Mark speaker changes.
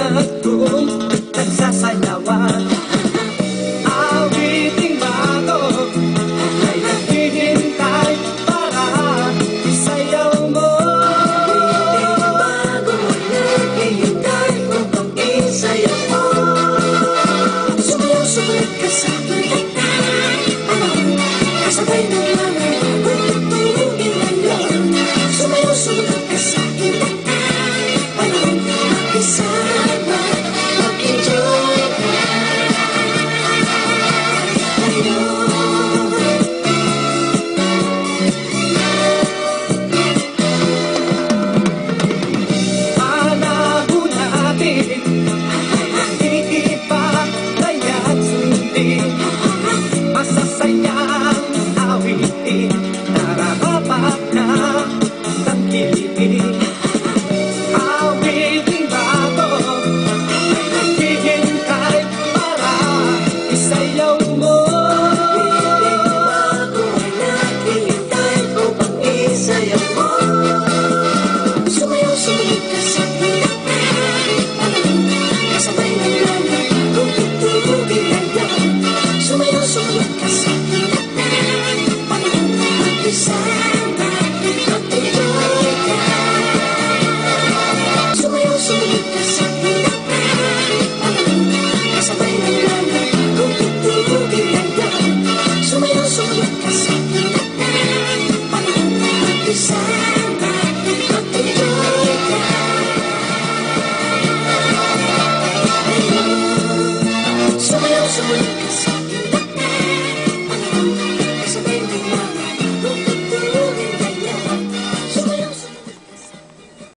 Speaker 1: at kung nagsasayawan. Awiting bago ay naghihintay para isayaw mo. Awiting bago ay naghihintay upang isayaw mo. Sumayaw-sumayaw ka sa aking tatay, kasabay ng mga pagtutugin ngayon. Sumayaw-sumayaw ka sa aking tatay, makisama, mag-enjoy ka ngayon. Panahon natin iipapaya't sundin, masasayang awitin, nararapat na tangkilitin. Awiting bago ay naghihintay para isayaw mo. Awiting bago ay naghihintay upang isayaw mo. Sumayaw-sumayaw ka sa pinakay, kasabay ng lahat kung tutugin ngayon. Sumayaw-sumayaw ka sa pinakay, mag-isama, mag-enjoy ka. Sumayaw-sumayaw ka sa pinakay, kasabay ng lahat kung tutugin ngayon. Sumayaw-sumayaw ka sa pinakay, mag-isama, mag-enjoy ka ngayon. Sumayaw-sumayaw